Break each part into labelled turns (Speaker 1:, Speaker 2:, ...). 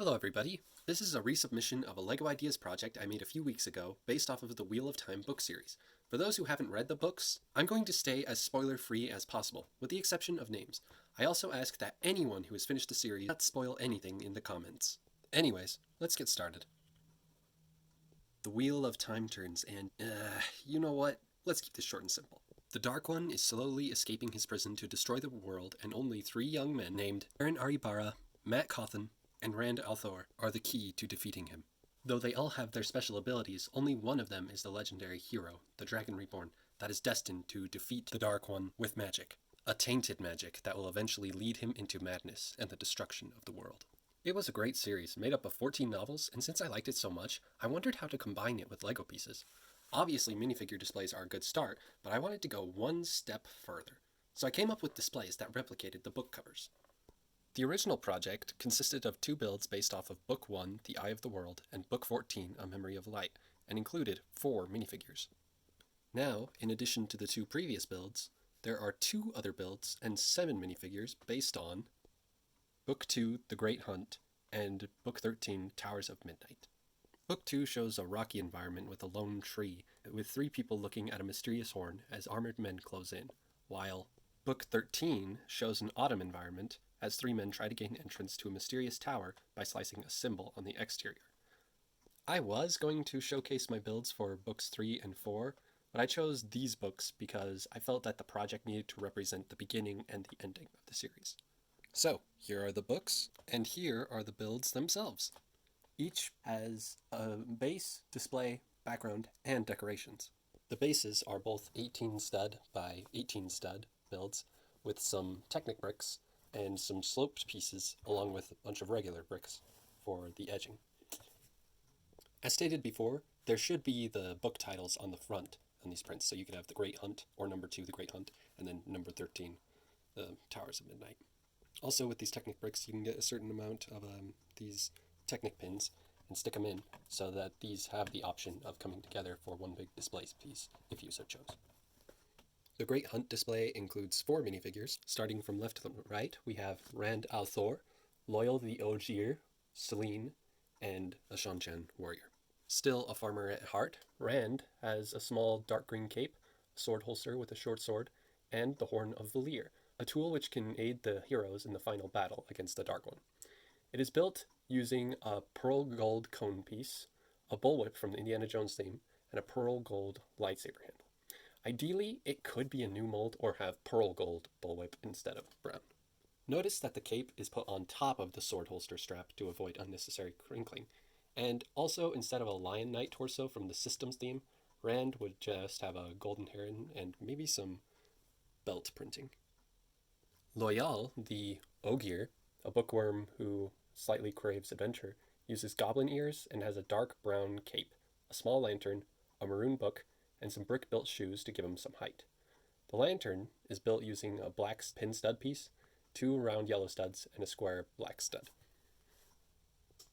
Speaker 1: Hello everybody, this is a resubmission of a LEGO Ideas project I made a few weeks ago based off of the Wheel of Time book series. For those who haven't read the books, I'm going to stay as spoiler-free as possible, with the exception of names. I also ask that anyone who has finished the series not spoil anything in the comments. Anyways, let's get started. The Wheel of Time turns and, you know what? Let's keep this short and simple. The Dark One is slowly escaping his prison to destroy the world, and only three young men named Aaron Aribara, Matt Cawthon, and Rand al'Thor are the key to defeating him. Though they all have their special abilities, only one of them is the legendary hero, the Dragon Reborn, that is destined to defeat the Dark One with magic. A tainted magic that will eventually lead him into madness and the destruction of the world. It was a great series, made up of 14 novels, and since I liked it so much, I wondered how to combine it with LEGO pieces. Obviously, minifigure displays are a good start, but I wanted to go one step further. So I came up with displays that replicated the book covers. The original project consisted of two builds based off of Book 1, The Eye of the World, and Book 14, A Memory of Light, and included 4 minifigures. Now, in addition to the 2 previous builds, there are 2 other builds and 7 minifigures based on Book 2, The Great Hunt, and Book 13, Towers of Midnight. Book 2 shows a rocky environment with a lone tree, with 3 people looking at a mysterious horn as armored men close in, while Book 13 shows an autumn environment as 3 men try to gain entrance to a mysterious tower by slicing a symbol on the exterior. I was going to showcase my builds for books 3 and 4, but I chose these books because I felt that the project needed to represent the beginning and the ending of the series. So, here are the books, and here are the builds themselves. Each has a base, display, background, and decorations. The bases are both 18 stud by 18 stud builds with some Technic bricks and some sloped pieces along with a bunch of regular bricks for the edging. As stated before, there should be the book titles on the front on these prints, so you could have The Great Hunt, or number 2, The Great Hunt, and then number 13, The Towers of Midnight. Also with these Technic bricks, you can get a certain amount of these Technic pins and stick them in so that these have the option of coming together for one big display piece, if you so chose. The Great Hunt display includes 4 minifigures. Starting from left to right, we have Rand al'Thor, Loyal the Ogier, Celine, and a Shanchan Warrior. Still a farmer at heart, Rand has a small dark green cape, a sword holster with a short sword, and the Horn of Valir, a tool which can aid the heroes in the final battle against the Dark One. It is built using a pearl gold cone piece, a bullwhip from the Indiana Jones theme, and a pearl gold lightsaber handle. Ideally, it could be a new mold or have pearl gold bullwhip instead of brown. Notice that the cape is put on top of the sword holster strap to avoid unnecessary crinkling, and also instead of a lion knight torso from the Systems theme, Rand would just have a golden heron and maybe some belt printing. Loyal, the Ogier, a bookworm who slightly craves adventure, uses goblin ears and has a dark brown cape, a small lantern, a maroon book, and some brick-built shoes to give him some height. The lantern is built using a black pin stud piece, 2 round yellow studs, and a square black stud.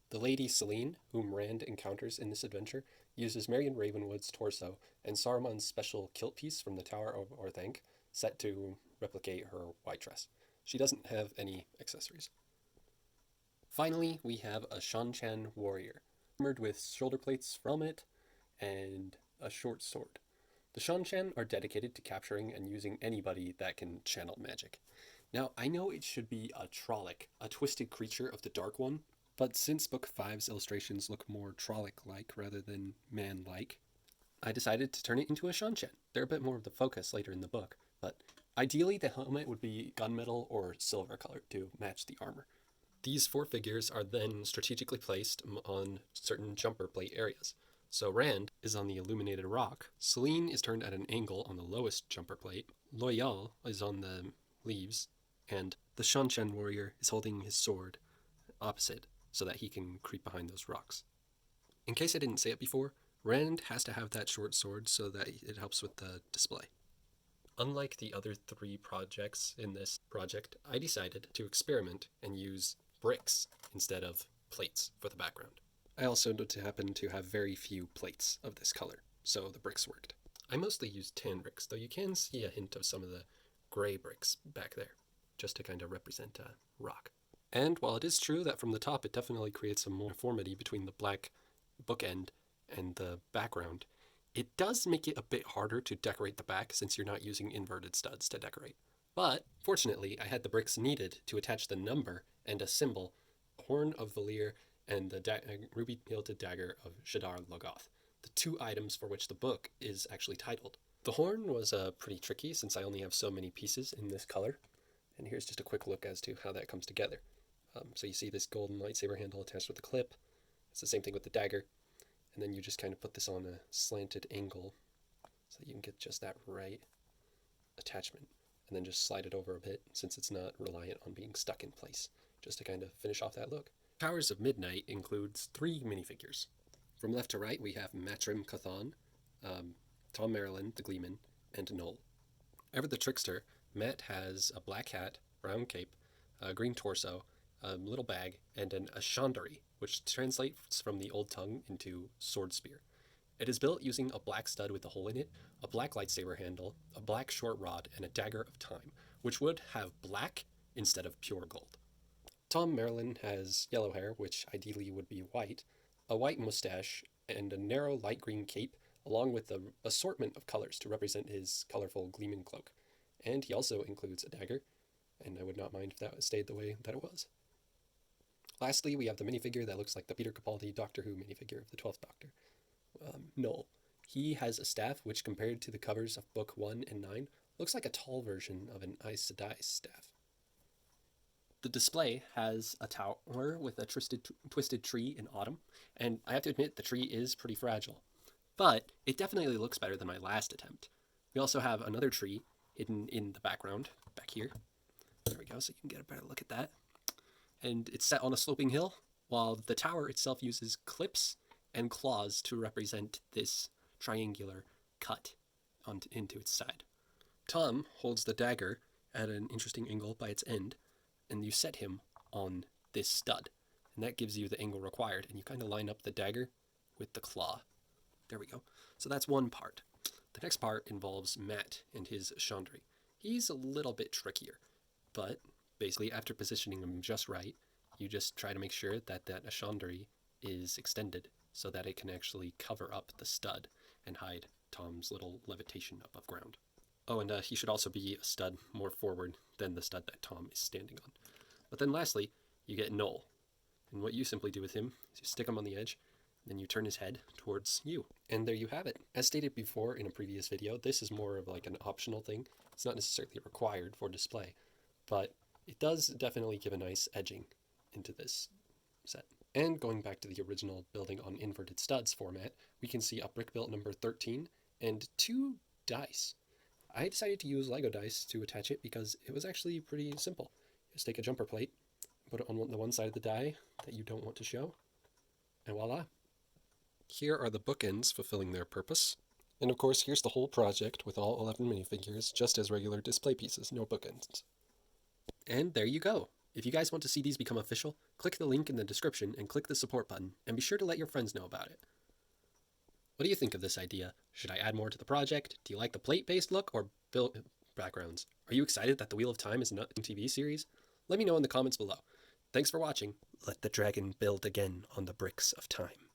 Speaker 1: The Lady Celine, whom Rand encounters in this adventure, uses Marion Ravenwood's torso and Saruman's special kilt piece from the Tower of Orthanc, set to replicate her white dress. She doesn't have any accessories. Finally, we have a Shanchan Warrior, armored with shoulder plates, helmet, and a short sword. The Shanchan are dedicated to capturing and using anybody that can channel magic. Now, I know it should be a Trolloc, a twisted creature of the Dark One, but since Book 5's illustrations look more Trolloc-like rather than man-like, I decided to turn it into a Shanchan. They're a bit more of the focus later in the book, but ideally the helmet would be gunmetal or silver colored to match the armor. These 4 figures are then strategically placed on certain jumper plate areas. So Rand is on the illuminated rock, Celine is turned at an angle on the lowest jumper plate, Loyal is on the leaves, and the Shanchan Warrior is holding his sword opposite so that he can creep behind those rocks. In case I didn't say it before, Rand has to have that short sword so that it helps with the display. Unlike the other 3 projects in this project, I decided to experiment and use bricks instead of plates for the background. I also happen to have very few plates of this color, so the bricks worked. I mostly used tan bricks, though you can see a hint of some of the gray bricks back there, just to kind of represent a rock. And while it is true that from the top it definitely creates some more uniformity between the black bookend and the background, it does make it a bit harder to decorate the back since you're not using inverted studs to decorate. But fortunately, I had the bricks needed to attach the number and a symbol, horn of Valir, and the ruby hilted dagger of Shadar Logoth, the two items for which the book is actually titled. The horn was pretty tricky since I only have so many pieces in this color, and here's just a quick look as to how that comes together. So you see this golden lightsaber handle attached with a clip. It's the same thing with the dagger, and then you just kind of put this on a slanted angle so that you can get just that right attachment, and then just slide it over a bit since it's not reliant on being stuck in place, just to kind of finish off that look. Powers of Midnight includes 3 minifigures. From left to right, we have Matrim Cathan, Tom Marilyn, the Gleeman, and Noel. Over the Trickster, Matt has a black hat, brown cape, a green torso, a little bag, and an Ashandari, which translates from the Old Tongue into sword spear. It is built using a black stud with a hole in it, a black lightsaber handle, a black short rod, and a dagger of time, which would have black instead of pure gold. Tom Marilyn has yellow hair, which ideally would be white, a white mustache, and a narrow light green cape, along with an assortment of colors to represent his colorful gleaming cloak. And he also includes a dagger, and I would not mind if that stayed the way that it was. Lastly, we have the minifigure that looks like the Peter Capaldi Doctor Who minifigure of the 12th Doctor, Noel. He has a staff which, compared to the covers of Book 1 and 9, looks like a tall version of an Aes Sedai staff. The display has a tower with a twisted tree in autumn, and I have to admit the tree is pretty fragile, but it definitely looks better than my last attempt. We also have another tree hidden in the background, back here. There we go, so you can get a better look at that. And it's set on a sloping hill, while the tower itself uses clips and claws to represent this triangular cut into its side. Tom holds the dagger at an interesting angle by its end, and you set him on this stud, and that gives you the angle required, and you kind of line up the dagger with the claw. There we go. So that's one part. The next part involves Matt and his Chandri. He's a little bit trickier, but basically after positioning him just right, you just try to make sure that Ashandari is extended so that it can actually cover up the stud and hide Tom's little levitation above ground. Oh, and he should also be a stud more forward than the stud that Tom is standing on. But then lastly, you get Noel. And what you simply do with him is you stick him on the edge, then you turn his head towards you. And there you have it. As stated before in a previous video, this is more of like an optional thing. It's not necessarily required for display, but it does definitely give a nice edging into this set. And going back to the original building on inverted studs format, we can see a brick built number 13 and 2 dice. I decided to use Lego dice to attach it because it was actually pretty simple. Just take a jumper plate, put it on the one side of the die that you don't want to show, and voila. Here are the bookends fulfilling their purpose. And of course, here's the whole project with all 11 minifigures, just as regular display pieces, no bookends. And there you go. If you guys want to see these become official, click the link in the description and click the support button, and be sure to let your friends know about it. What do you think of this idea? Should I add more to the project? Do you like the plate-based look or built backgrounds? Are you excited that the Wheel of Time is a TV series? Let me know in the comments below. Thanks for watching. Let the dragon build again on the bricks of time.